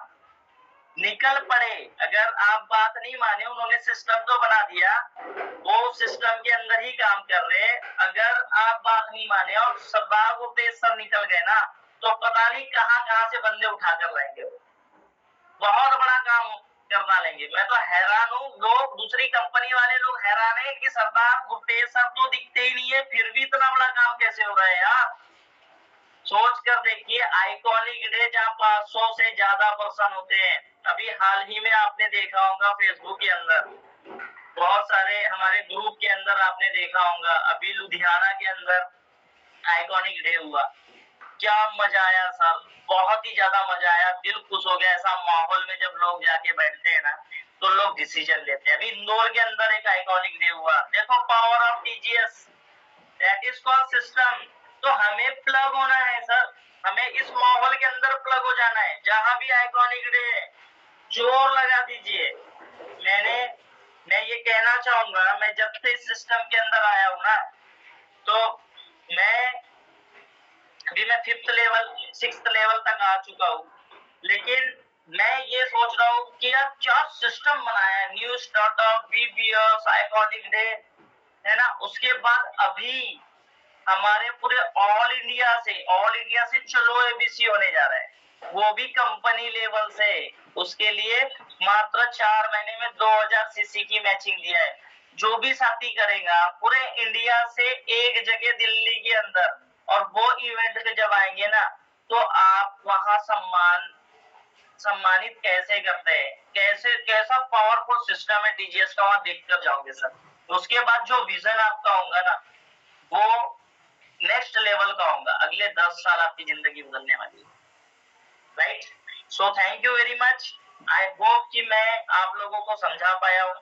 निकल पड़े, अगर आप बात नहीं माने, उन्होंने सिस्टम तो बना दिया, वो सिस्टम के अंदर ही काम कर रहे, अगर आप बात नहीं माने और सरदार गुरतेज सर निकल गए ना, तो पता नहीं कहां से बंदे उठा कर लाएंगे, बहुत बड़ा काम करना लेंगे। मैं तो हैरान हूँ, लोग दूसरी कंपनी वाले लोग हैरान है कि सरदार गुरतेज सर तो दिखते ही नहीं है, फिर भी इतना बड़ा काम कैसे हो रहा है यार। सोच कर देखिए, आइकॉनिक डे जहाँ 500 से ज्यादा पर्सन होते हैं। अभी हाल ही में आपने देखा होगा फेसबुक के अंदर, बहुत सारे हमारे ग्रुप के अंदर आपने देखा होगा, अभी लुधियाना के अंदर आइकॉनिक डे हुआ, क्या मजा आया सर, बहुत ही ज्यादा मजा आया, दिल खुश हो गया। ऐसा माहौल में जब लोग जाके बैठते हैं ना, तो लोग डिसीजन लेते हैं। अभी इंदौर के अंदर एक आइकॉनिक डे हुआ, देखो power of TGS, that is called system. तो हमें प्लग होना है सर, हमें इस माहौल के अंदर प्लग हो जाना है। जहां भी आइकॉनिक डे है, जोर लगा दीजिए। मैं ये कहना चाहूंगा, मैं जब से इस सिस्टम के अंदर आया हूं ना, तो अभी मैं 5th लेवल 6th लेवल तक आ चुका हूँ, लेकिन मैं ये सोच रहा हूँ कि यार क्या सिस्टम बनाया है, new startup, BBS, iconic day, है ना। उसके बाद अभी हमारे पूरे ऑल इंडिया से चलो एबीसी होने जा रहा है, वो भी कंपनी लेवल से। उसके लिए मात्र 4 महीने में 2000 सीसी की मैचिंग दिया है। जो भी साथी करेगा पूरे इंडिया से एक जगह दिल्ली के अंदर, और वो इवेंट पे जब आएंगे ना, तो आप वहां सम्मानित कैसे करते हैं, कैसा पावरफुल सिस्टम है टीजीएस का, वहां देख कर जाओगे सर। उसके बाद जो विजन आपका होगा ना, वो नेक्स्ट लेवल का होगा, अगले 10 साल आपकी जिंदगी बदलने वाली है, right. So thank you very much. I hope कि मैं आप लोगों को समझा पाया हूँ,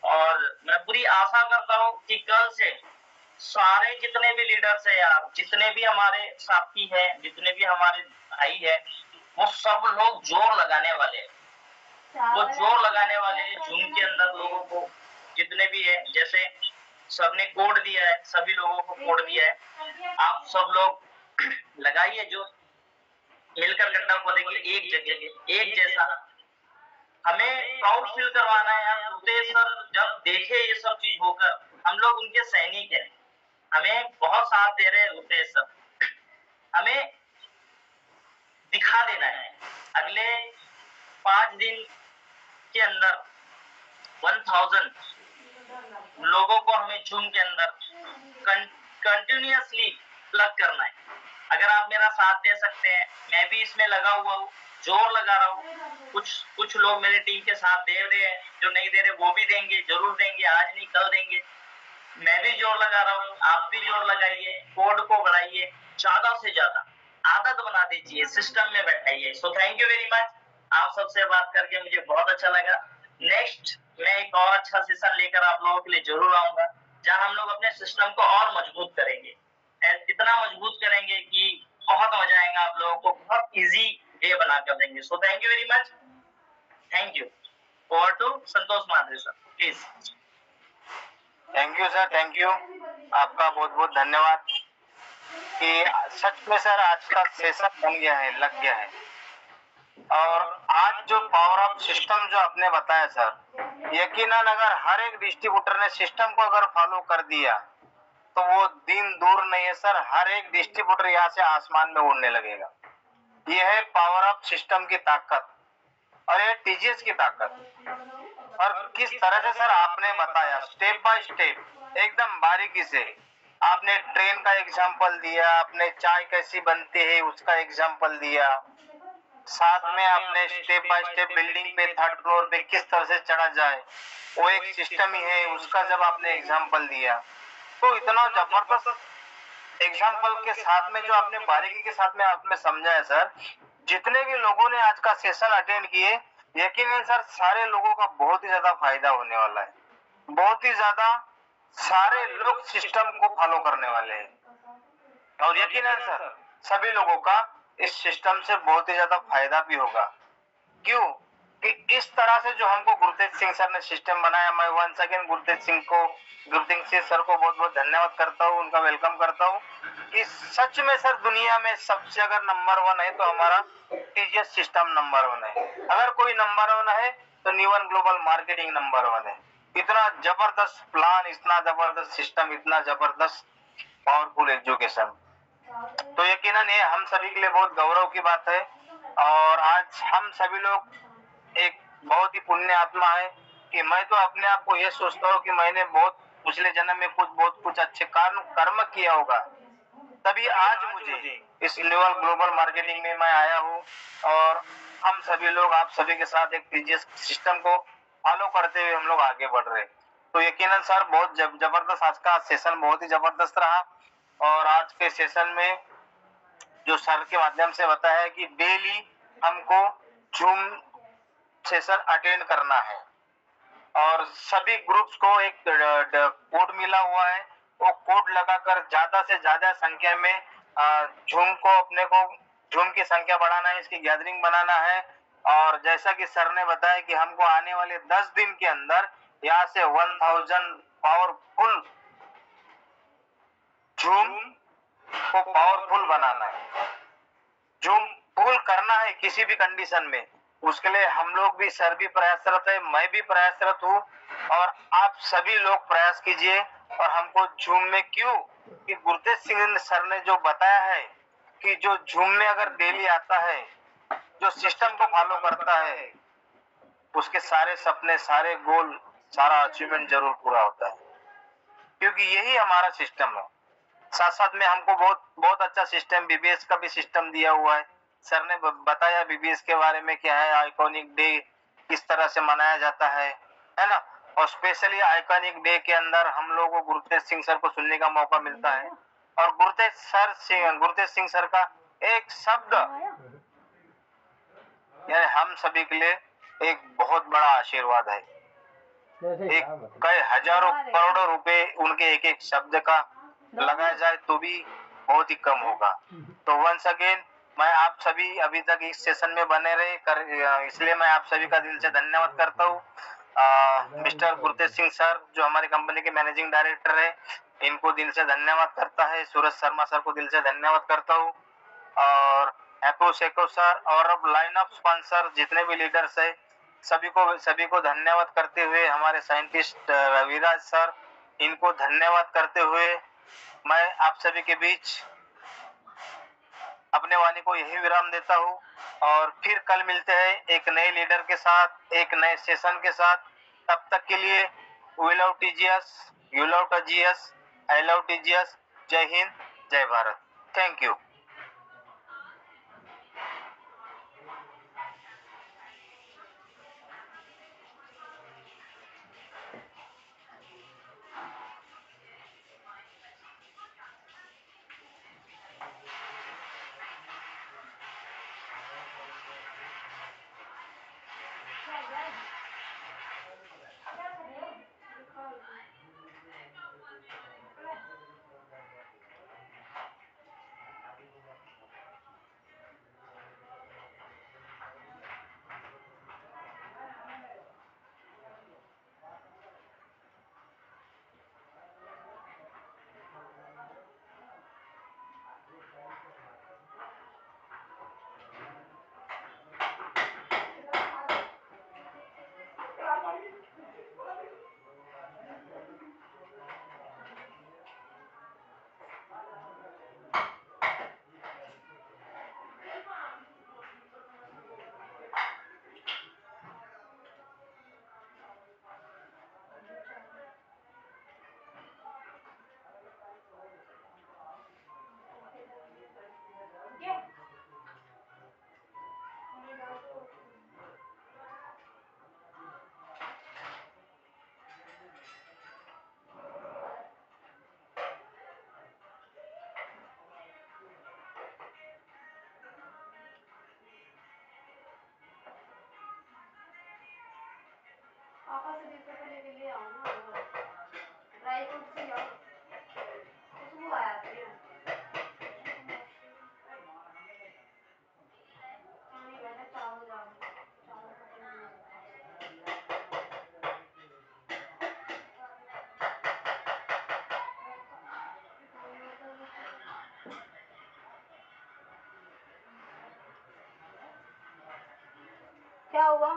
और मैं पूरी आशा करता हूँ कि कल से सारे जितने भी लीडर्स है यार, जितने भी हमारे साथी हैं, जितने भी हमारे भाई है, वो सब लोग जोर लगाने वाले हैं। वो जोर लगाने वाले जूम के अंदर लोगों को जितने भी है, जैसे सबने कोड दिया है, सभी लोगों को कोड दिया है, आप सब लोग लगाइए जो मिलकर गड्ढा खोदेंगे एक जगह एक जैसा। हमें प्राउड फील करवाना है यार, गुरुदेव सर जब देखे ये सब चीज होकर, हम लोग उनके सैनिक हैं, हमें बहुत साथ दे रहे हैं गुरुदेव सर। हमें दिखा देना है अगले 5 दिन के अंदर 1000 लोगों को हमें जूम के अंदर कंटिन्यूअसली प्लग करना है। अगर आप मेरा साथ दे सकते हैं, मैं भी इसमें लगा हुआ हूँ, जोर लगा रहा हूँ। कुछ लोग मेरी टीम के साथ दे रहे हैं, जो नहीं दे रहे वो भी देंगे, जरूर देंगे, आज नहीं कल देंगे। मैं भी जोर लगा रहा हूँ, आप भी जोर लगाइए, कोड को बढ़ाइए, ज्यादा से ज्यादा आदत बना दीजिए, सिस्टम में बैठाइए। So thank you very much, आप सबसे बात करके मुझे बहुत अच्छा लगा। नेक्स्ट मैं एक और अच्छा सेशन लेकर आप लोगों के लिए जरूर आऊंगा, जहां हम लोग अपने सिस्टम को और मजबूत करेंगे, इतना मजबूत करेंगे कि बहुत मजा आएगा आप लोगों को, बहुत इजी डे बना कर देंगे। So thank you very much, thank you. Over to Santosh Mandre sir please. Thank you sir, thank you, आपका बहुत बहुत धन्यवाद। कि सच में सर आज का सेशन बन गया है, लग गया है। और आज जो पावर ऑफ सिस्टम जो आपने बताया सर, यकीनन अगर हर एक डिस्ट्रीब्यूटर ने सिस्टम को अगर फॉलो कर दिया तो वो दिन दूर नहीं है सर, हर एक डिस्ट्रीब्यूटर यहाँ से आसमान में उड़ने लगेगा। ये है पावर ऑफ सिस्टम की ताकत और ये टीजीएस की ताकत। और किस तरह से सर आपने बताया स्टेप बाय स्टेप, एकदम बारीकी से आपने ट्रेन का एग्जाम्पल दिया, आपने चाय कैसी बनती है उसका एग्जाम्पल दिया, साथ में आपने स्टेप बाय स्टेप बिल्डिंग पे 3rd फ्लोर पे किस तरह से चढ़ा जाए वो एक सिस्टम ही है, उसका जब आपने एग्जाम्पल दिया तो इतना जबरदस्त एग्जाम्पल के साथ में जो आपने बारीकी के साथ में आपने समझाया सर, जितने भी लोगों ने आज का सेशन अटेंड किए, यकीनन सर सारे लोगों का बहुत ही ज्यादा फायदा होने वाला है, बहुत ही ज्यादा सारे लोग सिस्टम को फॉलो करने वाले हैं और यकीनन सर सभी लोगों का इस सिस्टम से बहुत ही ज्यादा फायदा भी होगा। क्यों कि इस तरह से जो हमको गुरतेज सिंह सर ने सिस्टम बनाया, मैं once again Gurtej Singh sir को बहुत बहुत धन्यवाद करता हूँ, उनका वेलकम करता हूँ कि सच में सर दुनिया में सबसे अगर नंबर 1 है तो हमारा टीजीएस सिस्टम नंबर 1 है। अगर कोई नंबर 1 है तो न्यूवन ग्लोबल मार्केटिंग नंबर 1 है। इतना जबरदस्त प्लान, इतना जबरदस्त सिस्टम, इतना जबरदस्त पावरफुल एजुकेशन, तो यकीनन ये हम सभी के लिए बहुत गौरव की बात है। और आज हम सभी लोग एक बहुत ही पुण्य आत्मा है कि मैं तो अपने आप को ये सोचता हूँ कि मैंने बहुत पिछले जन्म में बहुत कुछ अच्छे कर्म किया होगा, तभी आज मुझे इस लेवल ग्लोबल मार्केटिंग में मैं आया हूँ और हम सभी लोग आप सभी के साथ एक टीजीएस सिस्टम को फॉलो करते हुए हम लोग आगे बढ़ रहे। तो यकीनन सर बहुत जबरदस्त आज का सेशन बहुत ही जबरदस्त रहा। और आज के सेशन में जो सर के माध्यम से बताया कि डेली हमको जूम सेशन अटेंड करना है और सभी ग्रुप्स को एक कोड मिला हुआ है, वो कोड लगाकर ज्यादा से ज्यादा संख्या में जूम को अपने को जूम की संख्या बढ़ाना है, इसकी गैदरिंग बनाना है। और जैसा कि सर ने बताया कि हमको आने वाले 10 दिन के अंदर यहाँ से 1000 पावरफुल जूम को पावरफुल बनाना है, जूम फुल करना है किसी भी कंडीशन में। उसके लिए हम लोग भी, सर भी प्रयासरत है, मैं भी प्रयासरत हूँ और आप सभी लोग प्रयास कीजिए। और हमको जूम में क्यों कि गुरतेज सिंह सर ने जो बताया है कि जो जूम में अगर डेली आता है, जो सिस्टम को फॉलो करता है, उसके सारे सपने, सारे गोल, सारा अचीवमेंट जरूर पूरा होता है, क्योंकि यही हमारा सिस्टम है। साथ साथ में हमको बहुत अच्छा सिस्टम बीबीएस का भी सिस्टम दिया हुआ है। सर ने बताया बीबीएस के बारे में क्या है, आइकॉनिक डे किस तरह से मनाया जाता है ना। और स्पेशली आइकॉनिक डे के अंदर हम लोगों को गुरतेज सिंह सर को सुनने का मौका मिलता है और गुरतेज सिंह सर का एक शब्द यानी हम सभी के लिए एक बहुत बड़ा आशीर्वाद है। कई हजारों करोड़ों रुपए उनके एक शब्द का लगाया जाए तो भी बहुत ही कम होगा। तो वंस अगेन मैं आप सभी अभी तक इस सेशन में बने रहे इसलिए मैं आप सभी का दिल से धन्यवाद करता हूँ। मिस्टर गुरतेज सिंह सर जो हमारी कंपनी के मैनेजिंग डायरेक्टर है, इनको दिल से धन्यवाद करता है। सूरज शर्मा सर को दिल से धन्यवाद करता हूँ। और एको शेको सर और अब लाइन ऑफ स्पॉन्सर जितने भी लीडर्स है सभी को धन्यवाद करते हुए, हमारे साइंटिस्ट रविराज सर, इनको धन्यवाद करते हुए मैं आप सभी के बीच अपने वाणी को यही विराम देता हूँ। और फिर कल मिलते हैं एक नए लीडर के साथ, एक नए सेशन के साथ। तब तक के लिए we love TGS, you love TGS, I love TGS. जय हिंद, जय भारत। Thank you. पापा से बीस रुपए लेके ले आओ ना, ड्राई फ्रूट से जाओ, खुशबू आया थी पानी मैंने चावल डाल चावल खत्म नहीं क्या हुआ।